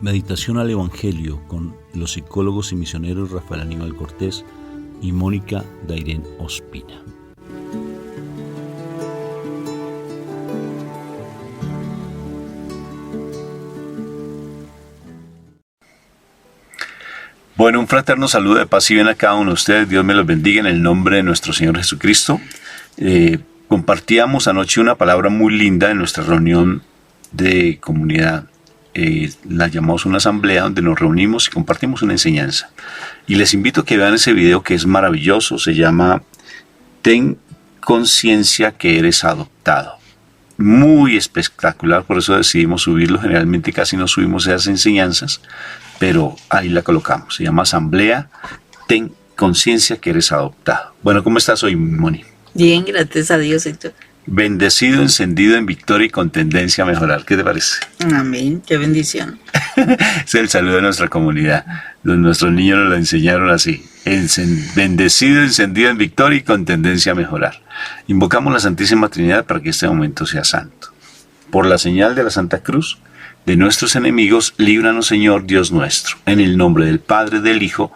Meditación al Evangelio con los psicólogos y misioneros Rafael Aníbal Cortés y Mónica Dairén Ospina. Bueno, un fraterno saludo de paz y bien a cada uno de ustedes. Dios me los bendiga en el nombre de nuestro Señor Jesucristo. Compartíamos anoche una palabra muy linda en nuestra reunión de comunidad. La llamamos una asamblea donde nos reunimos y compartimos una enseñanza. Y les invito a que vean ese video que es maravilloso. Se llama Ten conciencia que eres adoptado. Muy espectacular, por eso decidimos subirlo. Generalmente casi no subimos esas enseñanzas, pero ahí la colocamos. Se llama Asamblea, Ten conciencia que eres adoptado. Bueno, ¿cómo estás hoy, Moni? Bien, gracias a Dios. ¿Y tú? Bendecido, encendido en victoria y con tendencia a mejorar. ¿Qué te parece? Amén, qué bendición. Es el saludo de nuestra comunidad. Nuestros niños nos lo enseñaron así. Bendecido, encendido en victoria y con tendencia a mejorar. Invocamos la Santísima Trinidad para que este momento sea santo. Por la señal de la Santa Cruz, de nuestros enemigos, líbranos, Señor Dios nuestro. En el nombre del Padre, del Hijo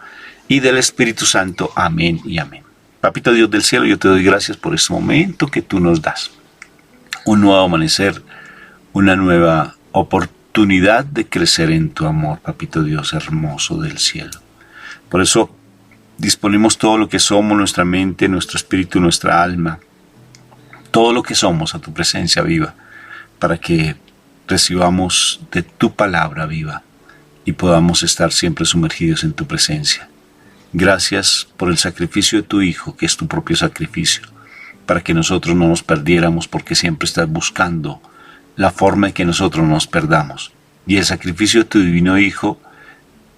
y del Espíritu Santo. Amén y amén. Papito Dios del cielo, yo te doy gracias por este momento que tú nos das. Un nuevo amanecer, una nueva oportunidad de crecer en tu amor, Papito Dios hermoso del cielo. Por eso disponemos todo lo que somos, nuestra mente, nuestro espíritu, nuestra alma, todo lo que somos a tu presencia viva, para que recibamos de tu palabra viva y podamos estar siempre sumergidos en tu presencia. Gracias por el sacrificio de tu Hijo, que es tu propio sacrificio, para que nosotros no nos perdiéramos, porque siempre estás buscando la forma en que nosotros nos perdamos. Y el sacrificio de tu divino Hijo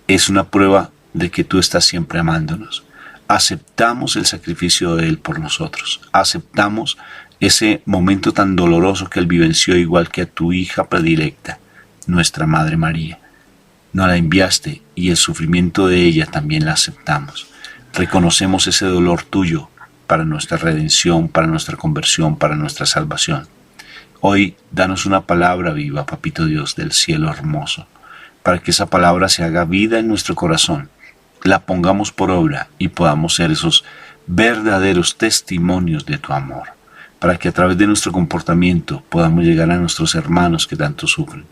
es una prueba de que tú estás siempre amándonos. Aceptamos el sacrificio de Él por nosotros. Aceptamos ese momento tan doloroso que Él vivenció, igual que a tu hija predilecta, nuestra Madre María. No la enviaste y el sufrimiento de ella también la aceptamos. Reconocemos ese dolor tuyo para nuestra redención, para nuestra conversión, para nuestra salvación. Hoy danos una palabra viva, Papito Dios del cielo hermoso, para que esa palabra se haga vida en nuestro corazón, la pongamos por obra y podamos ser esos verdaderos testimonios de tu amor, para que a través de nuestro comportamiento podamos llegar a nuestros hermanos que tanto sufren.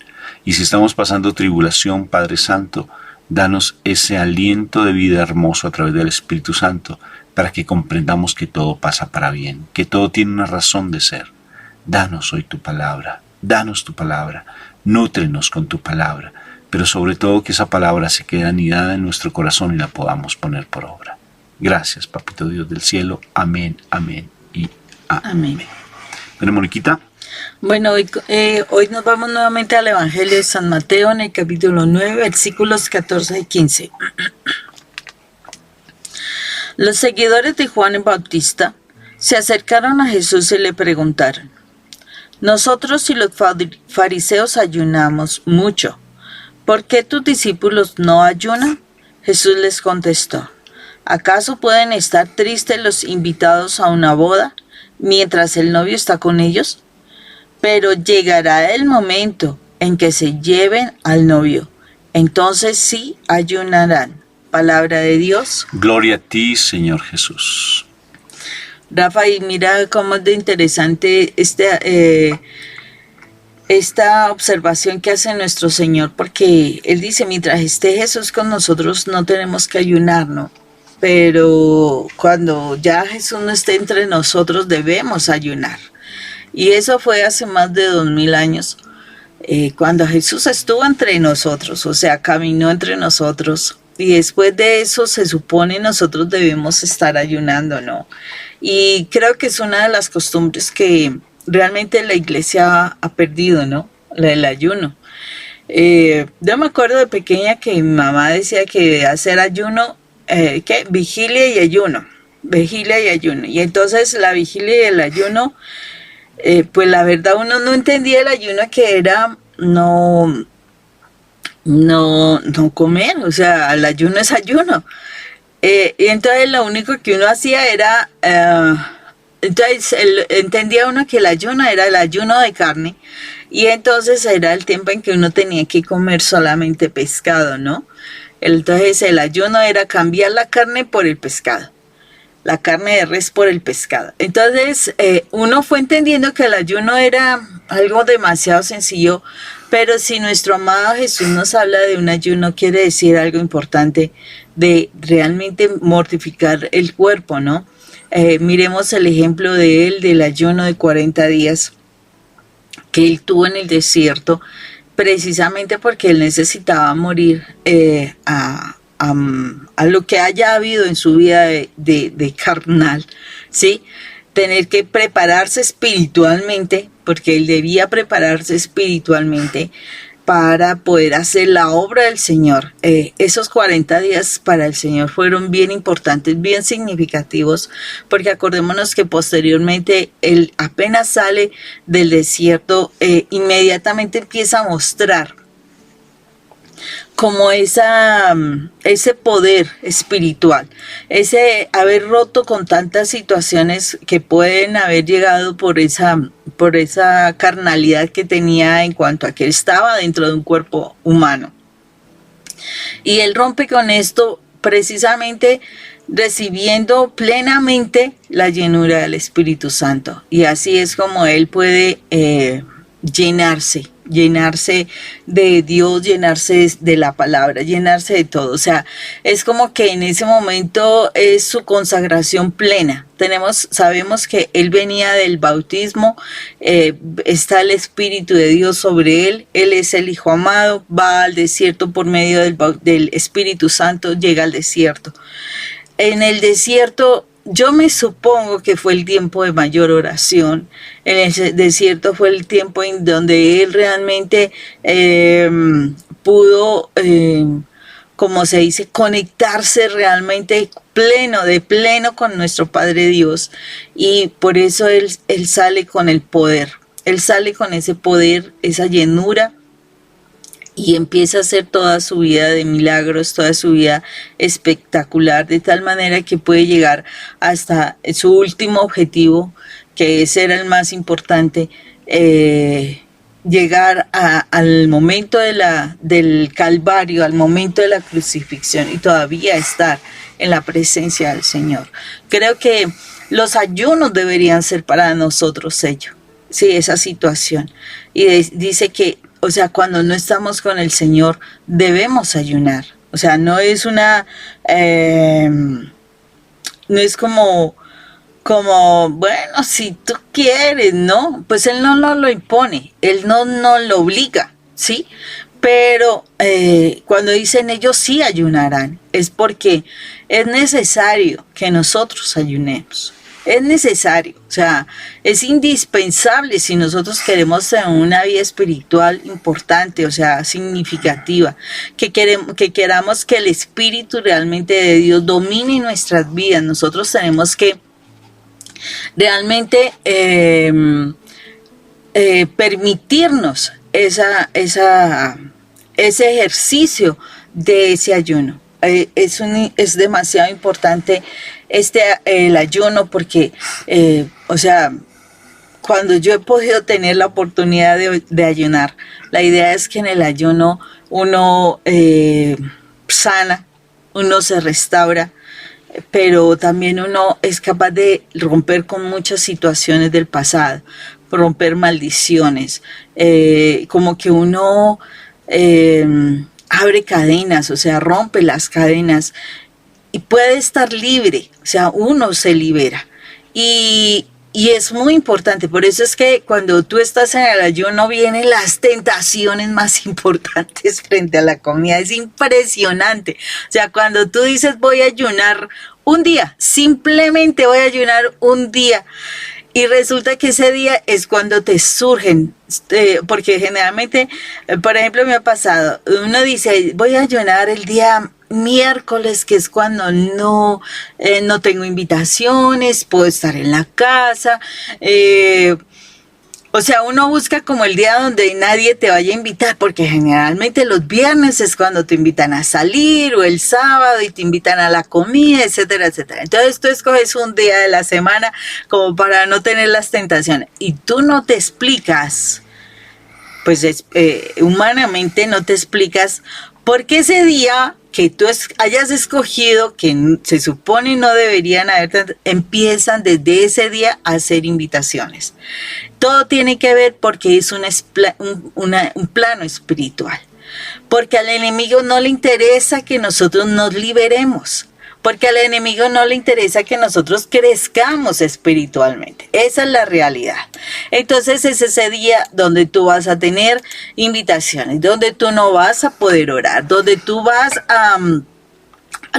Y si estamos pasando tribulación, Padre Santo, danos ese aliento de vida hermoso a través del Espíritu Santo, para que comprendamos que todo pasa para bien, que todo tiene una razón de ser. Danos hoy tu palabra, nútrenos con tu palabra, pero sobre todo que esa palabra se quede anidada en nuestro corazón y la podamos poner por obra. Gracias, Papito Dios del cielo. Amén, amén y amén. Bueno, Moniquita. Bueno, hoy nos vamos nuevamente al Evangelio de San Mateo en el capítulo 9, versículos 14 y 15. Los seguidores de Juan el Bautista se acercaron a Jesús y le preguntaron: nosotros y los fariseos ayunamos mucho, ¿por qué tus discípulos no ayunan? Jesús les contestó: ¿acaso pueden estar tristes los invitados a una boda mientras el novio está con ellos? Pero llegará el momento en que se lleven al novio, entonces sí ayunarán. Palabra de Dios. Gloria a ti, Señor Jesús. Rafa, y mira cómo es de interesante esta observación que hace nuestro Señor, porque Él dice, mientras esté Jesús con nosotros no tenemos que ayunar, ¿no? Pero cuando ya Jesús no esté entre nosotros debemos ayunar. Y eso fue hace más de 2000 años, cuando Jesús estuvo entre nosotros, o sea, caminó entre nosotros. Y después de eso se supone nosotros debemos estar ayunando, ¿no? Y creo que es una de las costumbres que realmente la iglesia ha perdido, ¿no? La del ayuno. Yo me acuerdo de pequeña que mi mamá decía que hacer ayuno, vigilia y ayuno. Vigilia y ayuno. Y entonces la vigilia y el ayuno, pues la verdad uno no entendía el ayuno, que era no comer, o sea, el ayuno es ayuno. Y entonces lo único que uno hacía era Entonces entendía uno que el ayuno era el ayuno de carne y entonces era el tiempo en que uno tenía que comer solamente pescado, ¿no? Entonces el ayuno era cambiar la carne por el pescado, la carne de res por el pescado. Entonces uno fue entendiendo que el ayuno era algo demasiado sencillo, pero si nuestro amado Jesús nos habla de un ayuno, quiere decir algo importante de realmente mortificar el cuerpo, ¿no? Miremos el ejemplo de él, del ayuno de 40 días que él tuvo en el desierto, precisamente porque él necesitaba morir a lo que haya habido en su vida de carnal, ¿sí? Tener que prepararse espiritualmente, porque él debía prepararse espiritualmente para poder hacer la obra del Señor. Esos 40 días para el Señor fueron bien importantes, bien significativos, porque acordémonos que posteriormente él apenas sale del desierto, inmediatamente empieza a mostrar como ese poder espiritual, ese haber roto con tantas situaciones que pueden haber llegado por esa carnalidad que tenía en cuanto a que estaba dentro de un cuerpo humano. Y él rompe con esto precisamente recibiendo plenamente la llenura del Espíritu Santo. Y así es como él puede llenarse de Dios, llenarse de la palabra, llenarse de todo. O sea, es como que en ese momento es su consagración plena. Sabemos que él venía del bautismo, está el Espíritu de Dios sobre él es el Hijo amado, va al desierto por medio del Espíritu Santo, llega al desierto. En el desierto, yo me supongo que fue el tiempo de mayor oración. En el desierto fue el tiempo en donde él realmente pudo, como se dice, conectarse realmente de pleno con nuestro Padre Dios. Y por eso él sale con el poder. Él sale con ese poder, esa llenura, y empieza a hacer toda su vida de milagros, toda su vida espectacular, de tal manera que puede llegar hasta su último objetivo, que ese era el más importante, llegar al momento del Calvario, al momento de la crucifixión, y todavía estar en la presencia del Señor. Creo que los ayunos deberían ser para nosotros ello, sí, esa situación. Y dice que, o sea, cuando no estamos con el Señor, debemos ayunar. O sea, no es no es como, bueno, si tú quieres, ¿no? Pues Él no nos lo impone, Él no nos lo obliga, ¿sí? Pero cuando dicen ellos sí ayunarán, es porque es necesario que nosotros ayunemos. Es necesario, o sea, es indispensable si nosotros queremos tener una vida espiritual importante, o sea, significativa, que queramos que el Espíritu realmente de Dios domine nuestras vidas. Nosotros tenemos que realmente permitirnos ese ejercicio de ese ayuno. Es demasiado importante el ayuno porque, o sea, cuando yo he podido tener la oportunidad de ayunar, la idea es que en el ayuno uno sana, uno se restaura, pero también uno es capaz de romper con muchas situaciones del pasado, romper maldiciones, como que uno abre cadenas, o sea, rompe las cadenas y puede estar libre, o sea, uno se libera. Y es muy importante, por eso es que cuando tú estás en el ayuno vienen las tentaciones más importantes frente a la comida, es impresionante. O sea, cuando tú dices voy a ayunar un día, simplemente voy a ayunar un día, y resulta que ese día es cuando te surgen, porque generalmente, por ejemplo, me ha pasado, uno dice voy a ayunar el día miércoles, que es cuando no tengo invitaciones, puedo estar en la casa, O sea, uno busca como el día donde nadie te vaya a invitar, porque generalmente los viernes es cuando te invitan a salir, o el sábado y te invitan a la comida, etcétera, etcétera. Entonces tú escoges un día de la semana como para no tener las tentaciones. Y tú no te explicas, pues humanamente no te explicas por qué ese día que tú hayas escogido, que se supone no deberían haber, empiezan desde ese día a hacer invitaciones. Todo tiene que ver porque es un plano espiritual. Porque al enemigo no le interesa que nosotros nos liberemos. Porque al enemigo no le interesa que nosotros crezcamos espiritualmente. Esa es la realidad. Entonces es ese día donde tú vas a tener invitaciones, donde tú no vas a poder orar, donde tú vas a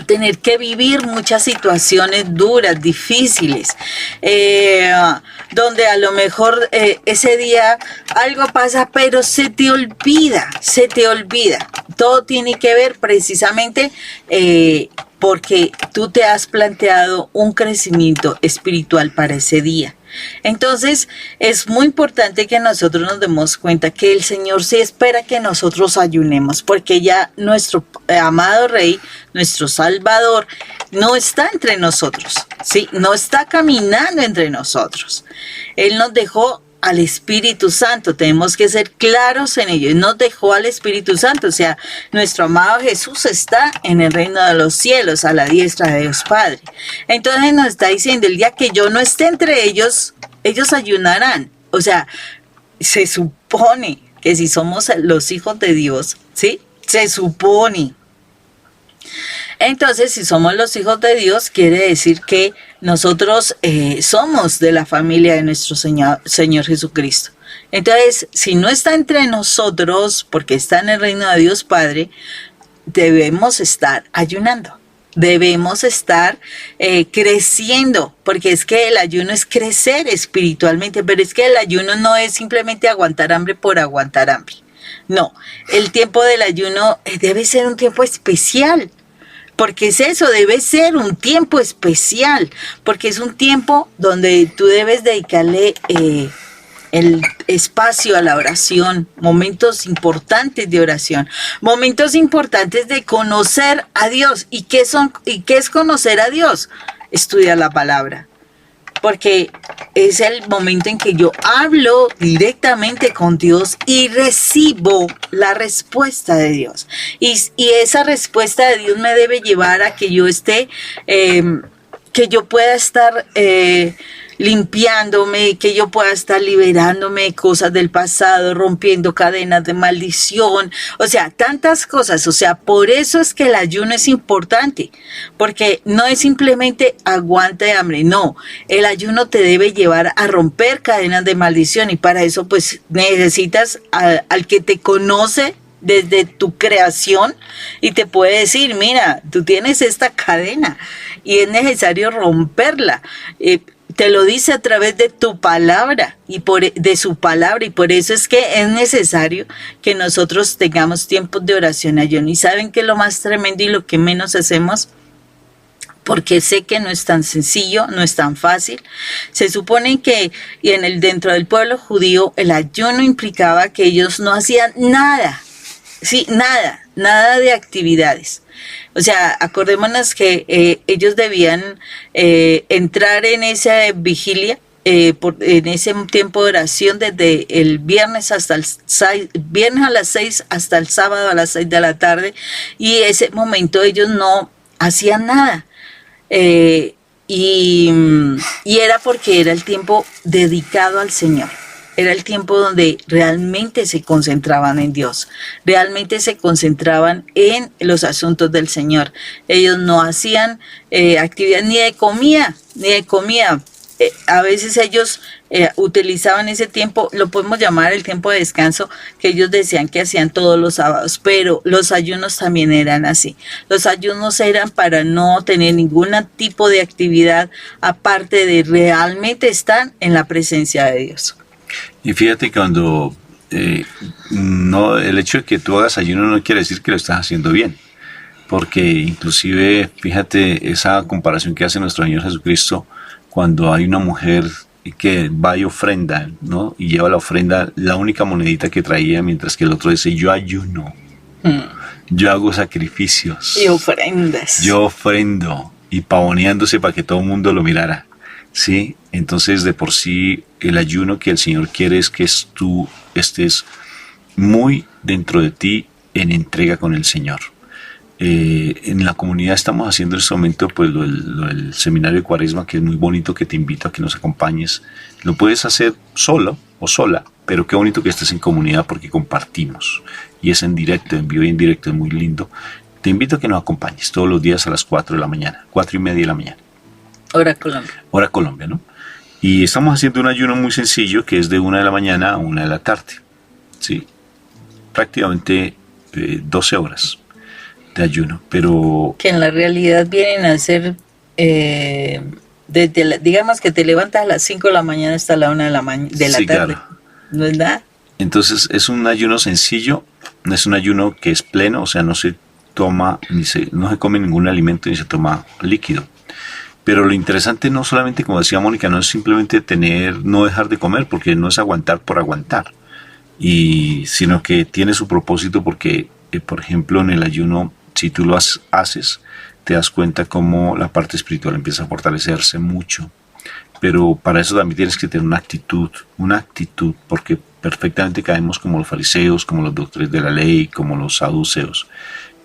tener que vivir muchas situaciones duras, difíciles, donde a lo mejor ese día algo pasa, pero se te olvida. Todo tiene que ver precisamente porque tú te has planteado un crecimiento espiritual para ese día. Entonces, es muy importante que nosotros nos demos cuenta que el Señor sí espera que nosotros ayunemos, porque ya nuestro amado Rey, nuestro Salvador, no está entre nosotros, ¿sí? No está caminando entre nosotros. Él nos dejó al Espíritu Santo, tenemos que ser claros en ello. Él nos dejó al Espíritu Santo, o sea, nuestro amado Jesús está en el reino de los cielos, a la diestra de Dios Padre. Entonces nos está diciendo, el día que yo no esté entre ellos, ellos ayunarán. O sea, se supone que si somos los hijos de Dios, ¿sí? Se supone. Entonces, si somos los hijos de Dios, quiere decir que nosotros somos de la familia de nuestro Señor Jesucristo. Entonces, si no está entre nosotros, porque está en el reino de Dios Padre, debemos estar ayunando. Debemos estar creciendo, porque es que el ayuno es crecer espiritualmente, pero es que el ayuno no es simplemente aguantar hambre por aguantar hambre. No, el tiempo del ayuno debe ser un tiempo especial. Porque es eso, debe ser un tiempo especial, porque es un tiempo donde tú debes dedicarle el espacio a la oración, momentos importantes de oración, momentos importantes de conocer a Dios. ¿Y qué es conocer a Dios? Estudiar la palabra. Porque es el momento en que yo hablo directamente con Dios y recibo la respuesta de Dios. Y esa respuesta de Dios me debe llevar a que yo esté, que yo pueda estar limpiándome, que yo pueda estar liberándome de cosas del pasado, rompiendo cadenas de maldición, o sea, tantas cosas. O sea, por eso es que el ayuno es importante, porque no es simplemente aguante de hambre, no, el ayuno te debe llevar a romper cadenas de maldición, y para eso pues necesitas al que te conoce desde tu creación y te puede decir, mira, tú tienes esta cadena y es necesario romperla. Te lo dice a través de tu palabra de su palabra, y por eso es que es necesario que nosotros tengamos tiempos de oración, ayuno. Y saben que lo más tremendo y lo que menos hacemos, porque sé que no es tan sencillo, no es tan fácil. Se supone que dentro del pueblo judío el ayuno implicaba que ellos no hacían nada, sí, nada de actividades. O sea, acordémonos que ellos debían entrar en esa vigilia, en ese tiempo de oración desde el viernes viernes a las 6 hasta el sábado a las 6 de la tarde, y ese momento ellos no hacían nada. Y era porque era el tiempo dedicado al Señor. Era el tiempo donde realmente se concentraban en Dios, realmente se concentraban en los asuntos del Señor. Ellos no hacían actividad ni de comida. A veces ellos utilizaban ese tiempo, lo podemos llamar el tiempo de descanso, que ellos decían que hacían todos los sábados, pero los ayunos también eran así. Los ayunos eran para no tener ningún tipo de actividad aparte de realmente estar en la presencia de Dios. Y fíjate, cuando el hecho de que tú hagas ayuno no quiere decir que lo estás haciendo bien, porque inclusive, fíjate esa comparación que hace nuestro Señor Jesucristo cuando hay una mujer que va y ofrenda, ¿no? Y lleva la ofrenda, la única monedita que traía, mientras que el otro dice, yo ayuno, yo hago sacrificios, Y ofrendas. yo ofrendo, y pavoneándose para que todo el mundo lo mirara, ¿sí? Entonces, de por sí, el ayuno que el Señor quiere es que tú estés muy dentro de ti en entrega con el Señor. En la comunidad estamos haciendo en este momento pues el seminario de Cuaresma, que es muy bonito, que te invito a que nos acompañes. Lo puedes hacer solo o sola, pero qué bonito que estés en comunidad porque compartimos. Y es en directo, en vivo y en directo, es muy lindo. Te invito a que nos acompañes todos los días a las 4 de la mañana, 4:30 de la mañana. Hora Colombia. Hora Colombia, ¿no? Y estamos haciendo un ayuno muy sencillo, que es de 1 de la mañana a 1 de la tarde. ¿Sí? Prácticamente 12 horas de ayuno, pero Que en la realidad vienen a ser, digamos que te levantas a las 5 de la mañana hasta la 1 de la sí, tarde. claro. ¿No es nada? Entonces es un ayuno sencillo, no es un ayuno que es pleno, o sea, no se toma, no se come ningún alimento ni se toma líquido. Pero lo interesante no solamente, como decía Mónica, no es simplemente no dejar de comer, porque no es aguantar por aguantar, sino que tiene su propósito porque, por ejemplo, en el ayuno, si tú lo haces, te das cuenta cómo la parte espiritual empieza a fortalecerse mucho. Pero para eso también tienes que tener una actitud, porque perfectamente caemos como los fariseos, como los doctores de la ley, como los saduceos,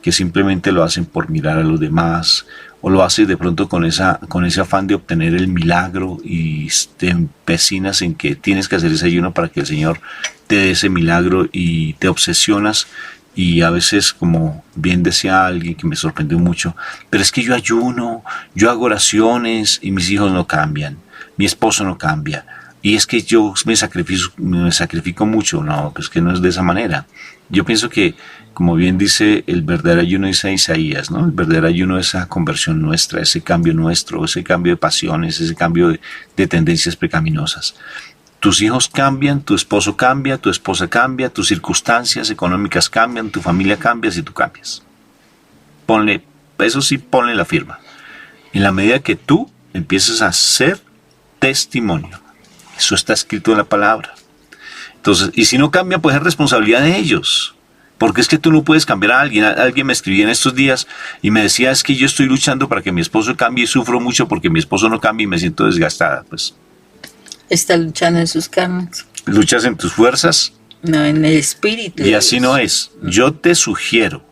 que simplemente lo hacen por mirar a los demás, o lo haces de pronto con ese afán de obtener el milagro y te empecinas en que tienes que hacer ese ayuno para que el Señor te dé ese milagro y te obsesionas. Y a veces, como bien decía alguien que me sorprendió mucho, pero es que yo ayuno, yo hago oraciones y mis hijos no cambian, mi esposo no cambia, y es que yo me sacrifico mucho. No, pues que no es de esa manera. Yo pienso que, como bien dice el verdadero ayuno, dice Isaías, ¿no? El verdadero ayuno es esa conversión nuestra, ese cambio nuestro, ese cambio de pasiones, ese cambio de tendencias pecaminosas. Tus hijos cambian, tu esposo cambia, tu esposa cambia, tus circunstancias económicas cambian, tu familia cambia si tú cambias. Eso sí, ponle la firma. En la medida que tú empieces a ser testimonio, eso está escrito en la palabra. Entonces, y si no cambia, pues es responsabilidad de ellos. Porque es que tú no puedes cambiar a alguien. Alguien me escribía en estos días y me decía, es que yo estoy luchando para que mi esposo cambie y sufro mucho porque mi esposo no cambia y me siento desgastada. Pues Está luchando en sus carnes. luchas en tus fuerzas. No, en el espíritu. Y así no es. Yo te sugiero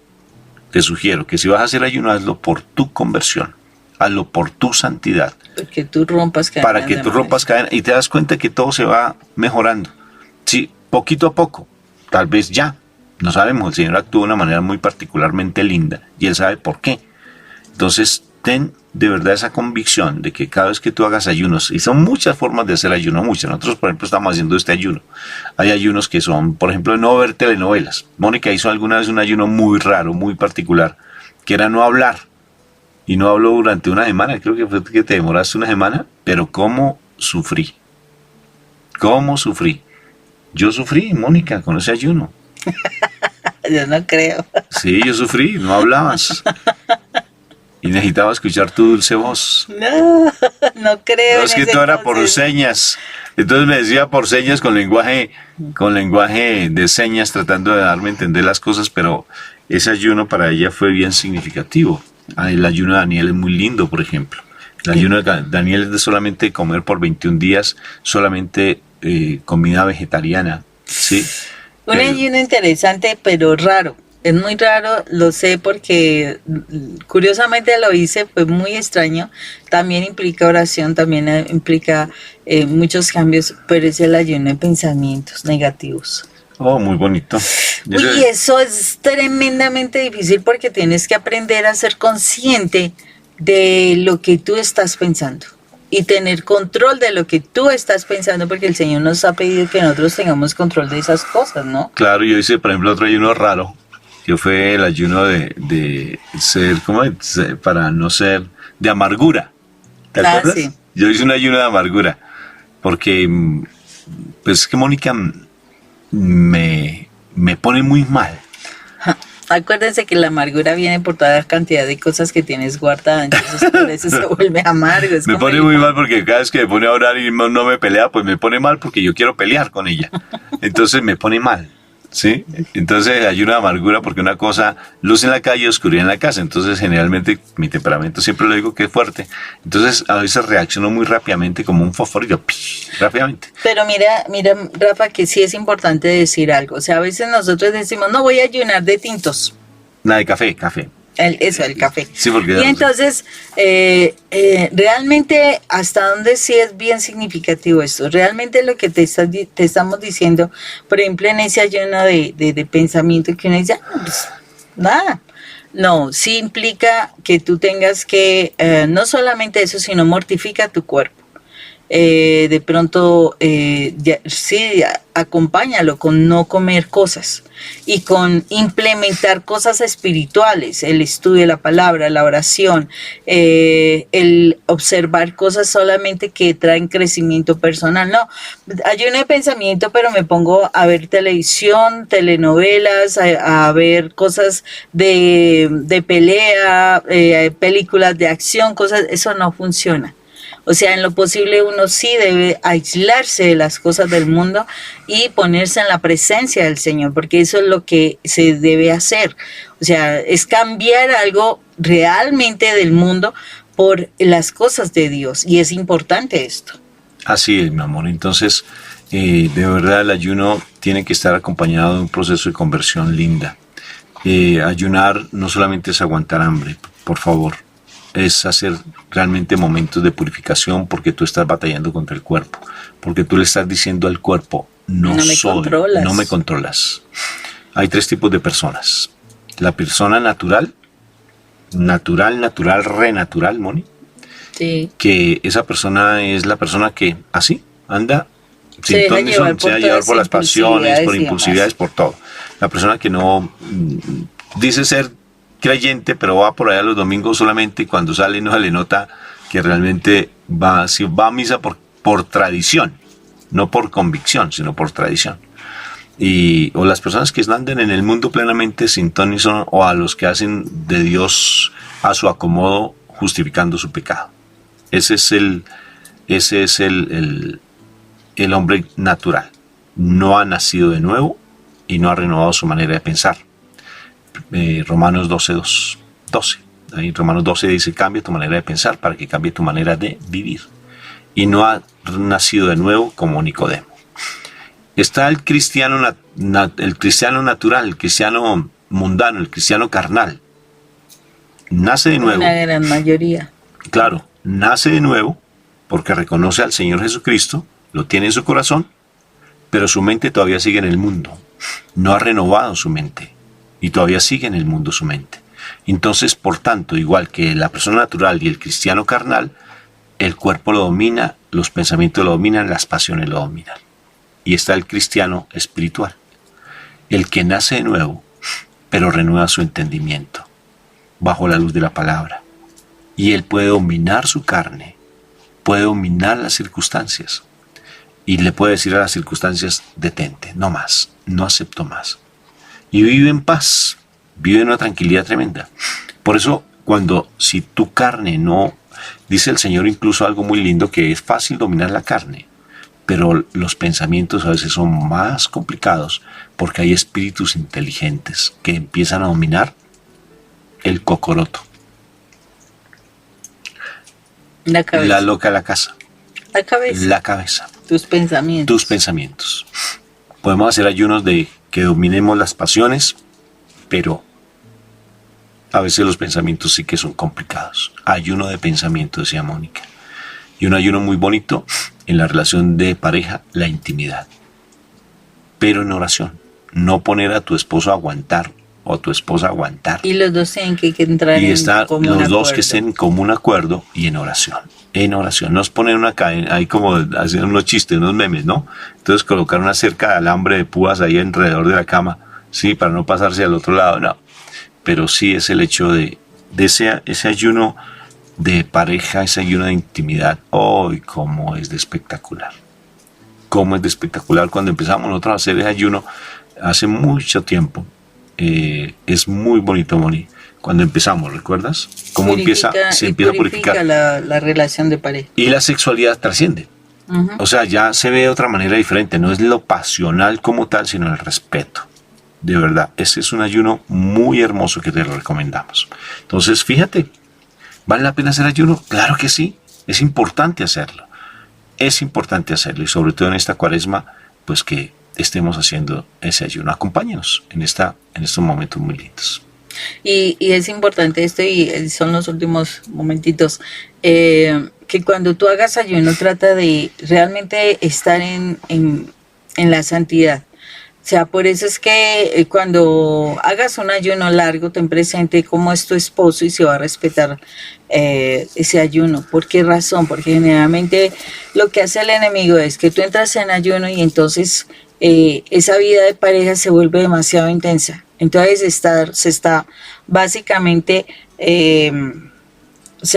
que si vas a hacer ayuno, hazlo por tu conversión, hazlo por tu santidad. Que tú rompas cadena. Para que tú rompas cadena y te das cuenta que todo se va mejorando. Sí, poquito a poco, tal vez ya. No sabemos, el Señor actúa de una manera muy particularmente linda y Él sabe por qué. Entonces, ten de verdad esa convicción de que cada vez que tú hagas ayunos, y son muchas formas de hacer ayuno, muchas. Nosotros, por ejemplo, estamos haciendo este ayuno. Hay ayunos que son, por ejemplo, de no ver telenovelas. Mónica hizo alguna vez un ayuno muy raro, muy particular, que era no hablar. Y no habló durante una semana, creo que fue que te demoraste una semana, pero ¿cómo sufrí? ¿Cómo sufrí? Yo sufrí, Mónica, con ese ayuno. Yo no creo. Sí, yo sufrí, no hablabas. Y necesitaba escuchar tu dulce voz. No creo. No, es que todo era por señas. Entonces me decía por señas con lenguaje de señas, tratando de darme a entender las cosas, pero ese ayuno para ella fue bien significativo. El ayuno de Daniel es muy lindo, por ejemplo. El ayuno de Daniel es de solamente comer por 21 días, solamente comida vegetariana. ¿Sí? Un ayuno interesante, pero raro. Es muy raro, lo sé porque curiosamente lo hice, fue muy extraño. También implica oración, también implica muchos cambios, pero es el ayuno de pensamientos negativos. Oh, muy bonito. Uy, eso es tremendamente difícil porque tienes que aprender a ser consciente de lo que tú estás pensando y tener control de lo que tú estás pensando, porque el Señor nos ha pedido que nosotros tengamos control de esas cosas, ¿no? Claro, yo hice, por ejemplo, otro ayuno raro, que fue el ayuno de ser, ¿cómo es? Para no ser de amargura. ¿Te acuerdas? Sí. Yo hice un ayuno de amargura, porque, pues, que Mónica me pone muy mal. Acuérdense que la amargura viene por toda la cantidad de cosas que tienes guardada, entonces por eso se vuelve amargo. Es Me como pone el muy limón. mal porque cada vez que me pone a orar y no me pelea, pues me pone mal porque yo quiero pelear con ella. Entonces me pone mal, ¿sí? Entonces hay una amargura porque una cosa, luz en la calle, oscuridad en la casa. Entonces generalmente mi temperamento siempre lo digo que es fuerte. Entonces a veces reacciono muy rápidamente como un fosforito, rápidamente. Pero mira, Rafa, que sí es importante decir algo. O sea, a veces nosotros decimos, no voy a ayunar de tintos. Nada de café. El café. Sí, porque... Y entonces, realmente, ¿hasta dónde sí es bien significativo esto? Realmente lo que te estamos diciendo, por ejemplo, en ese ayuno de pensamiento que uno dice, "Ah, pues, nada". No, sí implica que tú tengas que, no solamente eso, sino mortifica tu cuerpo. De pronto, sí, acompáñalo con no comer cosas y con implementar cosas espirituales, el estudio de la palabra, la oración, el observar cosas solamente que traen crecimiento personal. No, ayuno de pensamiento, pero me pongo a ver televisión, telenovelas, a ver cosas de pelea, películas de acción, cosas, eso no funciona. O sea, en lo posible uno sí debe aislarse de las cosas del mundo y ponerse en la presencia del Señor, porque eso es lo que se debe hacer. O sea, es cambiar algo realmente del mundo por las cosas de Dios, y es importante esto. Así es, mi amor. Entonces, de verdad el ayuno tiene que estar acompañado de un proceso de conversión linda. Ayunar no solamente es aguantar hambre, por favor. Es hacer realmente momentos de purificación porque tú estás batallando contra el cuerpo, porque tú le estás diciendo al cuerpo, no me controlas. Hay tres tipos de personas. La persona natural, renatural, Moni, Sí. que esa persona es la persona que así anda Se deja llevar se deja llevar por las pasiones, por impulsividades, por todo. La persona que no dice ser creyente, pero va por allá los domingos solamente y cuando sale no se le nota que realmente va a misa por tradición, no por convicción, sino por tradición. O las personas que andan en el mundo plenamente sin ton ni son, o a los que hacen de Dios a su acomodo justificando su pecado. Ese es el hombre natural. No ha nacido de nuevo y no ha renovado su manera de pensar. Romanos 12. Ahí Romanos 12 dice, cambia tu manera de pensar para que cambie tu manera de vivir. Y no ha nacido de nuevo como Nicodemo. Está el cristiano natural, el cristiano mundano, el cristiano carnal. Nace de nuevo. Una gran mayoría. Claro, nace de nuevo porque reconoce al Señor Jesucristo, lo tiene en su corazón, pero su mente todavía sigue en el mundo. No ha renovado su mente. Y todavía sigue en el mundo su mente. Entonces, por tanto, igual que la persona natural y el cristiano carnal, el cuerpo lo domina, los pensamientos lo dominan, las pasiones lo dominan. Y está el cristiano espiritual, el que nace de nuevo, pero renueva su entendimiento, bajo la luz de la palabra. Y él puede dominar su carne, puede dominar las circunstancias, y le puede decir a las circunstancias, detente, no más, no acepto más. Y vive en paz, vive en una tranquilidad tremenda. Por eso, si tu carne no, dice el Señor incluso algo muy lindo, que es fácil dominar la carne, pero los pensamientos a veces son más complicados, porque hay espíritus inteligentes que empiezan a dominar el cocoroto. La cabeza. La loca de la casa. La cabeza. Tus pensamientos. Podemos hacer ayunos de que dominemos las pasiones, pero a veces los pensamientos sí que son complicados. Ayuno de pensamiento, decía Mónica. Y un ayuno muy bonito en la relación de pareja, la intimidad. Pero en oración. No poner a tu esposo a aguantar o a tu esposa a aguantar. Y los dos tienen que entrar y en común acuerdo. Los dos que estén en común acuerdo y en oración. En oración. No es poner una cadena, ahí como hacer unos chistes, unos memes, ¿no? Entonces colocar una cerca de alambre de púas ahí alrededor de la cama, sí, para no pasarse al otro lado, no. Pero sí es el hecho de ese ayuno de pareja, ese ayuno de intimidad. ¡Ay, cómo es de espectacular! Cómo es de espectacular cuando empezamos nosotros a hacer ese ayuno hace mucho tiempo. es muy bonito, Moni. Cuando empezamos, ¿recuerdas? ¿Cómo se empieza a purificar la relación de pareja. y la sexualidad trasciende? O sea, ya se ve de otra manera diferente. No es lo pasional como tal, sino el respeto. De verdad, ese es un ayuno muy hermoso que te lo recomendamos. Entonces, fíjate, ¿vale la pena hacer ayuno? Claro que sí, es importante hacerlo. Es importante hacerlo y sobre todo en esta cuaresma, pues que estemos haciendo ese ayuno. Acompáñanos en estos momentos muy lindos. Y es importante esto, y son los últimos momentitos, que cuando tú hagas ayuno trata de realmente estar en la santidad. O sea, por eso es que cuando hagas un ayuno largo, ten presente cómo es tu esposo y si va a respetar ese ayuno. ¿Por qué razón? Porque generalmente lo que hace el enemigo es que tú entras en ayuno y entonces esa vida de pareja se vuelve demasiado intensa. Entonces se está básicamente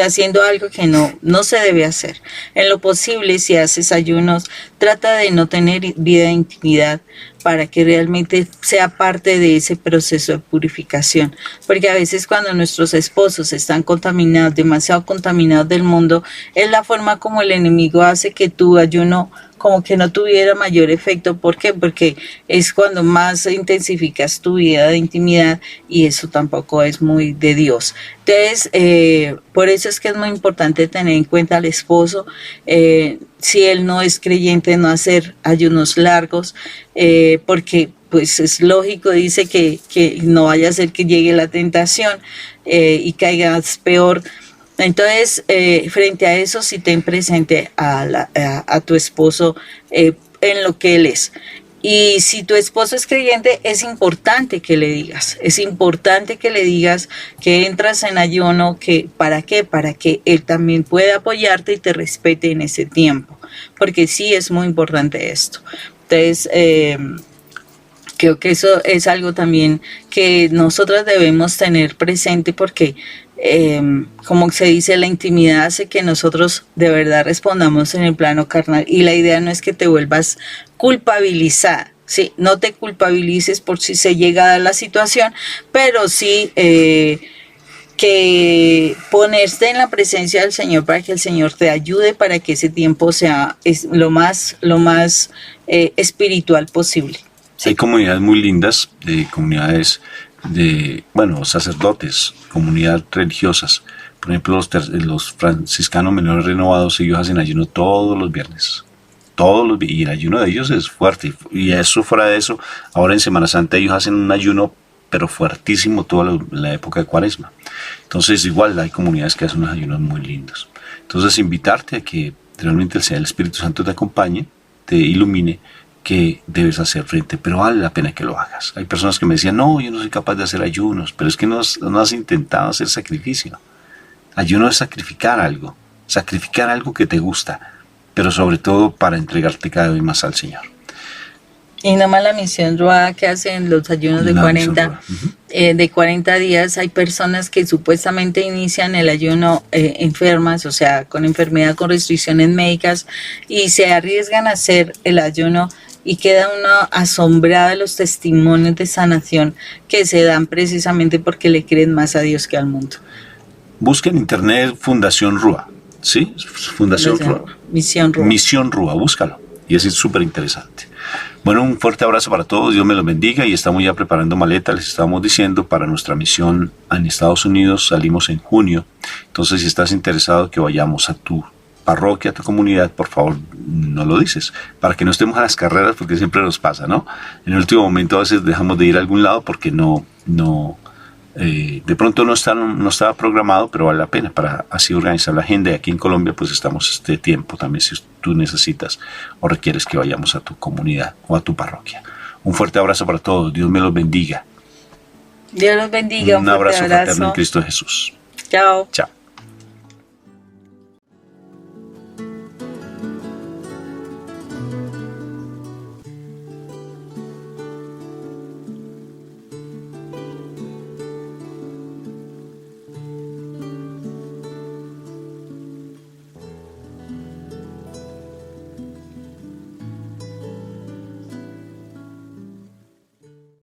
haciendo algo que no se debe hacer. En lo posible, si haces ayunos, trata de no tener vida de intimidad para que realmente sea parte de ese proceso de purificación. Porque a veces cuando nuestros esposos están contaminados, demasiado contaminados del mundo, es la forma como el enemigo hace que tu ayuno como que no tuviera mayor efecto. ¿Por qué? Porque es cuando más intensificas tu vida de intimidad y eso tampoco es muy de Dios. Entonces, por eso es que es muy importante tener en cuenta al esposo. Si él no es creyente, no hacer ayunos largos, porque pues es lógico, dice que no vaya a ser que llegue la tentación y caigas peor. Entonces, frente a eso, sí ten presente a tu esposo en lo que él es. Y si tu esposo es creyente, es importante que le digas. Es importante que le digas que entras en ayuno. ¿Para qué? Para que él también pueda apoyarte y te respete en ese tiempo. Porque sí es muy importante esto. Entonces, creo que eso es algo también que nosotras debemos tener presente porque como se dice, la intimidad hace que nosotros de verdad respondamos en el plano carnal y la idea no es que te vuelvas culpabilizada, ¿sí? No te culpabilices por si se llega a dar la situación, pero sí que ponerte en la presencia del Señor para que el Señor te ayude para que ese tiempo sea lo más espiritual posible. Sí. Hay comunidades muy lindas, comunidades de, sacerdotes, comunidades religiosas. Por ejemplo, los franciscanos menores renovados, ellos hacen ayuno todos los viernes. Y el ayuno de ellos es fuerte. Y eso, fuera de eso, ahora en Semana Santa ellos hacen un ayuno, pero fuertísimo, toda la época de Cuaresma. Entonces, igual hay comunidades que hacen unos ayunos muy lindos. Entonces, invitarte a que realmente el Espíritu Santo te acompañe, te ilumine, que debes hacer frente, pero vale la pena que lo hagas. Hay personas que me decían, no, yo no soy capaz de hacer ayunos, pero es que no has intentado hacer sacrificio. Ayuno es sacrificar algo que te gusta, pero sobre todo para entregarte cada vez más al Señor. Y nada más la misión Ruá que hacen los ayunos de 40 días, hay personas que supuestamente inician el ayuno enfermas, o sea, con enfermedad, con restricciones médicas, y se arriesgan a hacer el ayuno y queda uno asombrado de los testimonios de sanación que se dan precisamente porque le creen más a Dios que al mundo. Busca en internet Fundación Rúa, ¿sí? Fundación Rúa. Misión Rúa, búscalo. Y es súper interesante. Bueno, un fuerte abrazo para todos, Dios me los bendiga y estamos ya preparando maletas, les estábamos diciendo, para nuestra misión en Estados Unidos, salimos en junio. Entonces, si estás interesado que vayamos a tu parroquia, a tu comunidad, por favor, no lo dices, para que no estemos a las carreras, porque siempre nos pasa, ¿no? En el último momento a veces dejamos de ir a algún lado porque de pronto no estaba programado, pero vale la pena para así organizar la agenda. Y aquí en Colombia pues estamos este tiempo también si tú necesitas o requieres que vayamos a tu comunidad o a tu parroquia. Un fuerte abrazo para todos, Dios me los bendiga. Dios los bendiga. Un abrazo fraterno en Cristo Jesús. Chao. Chao.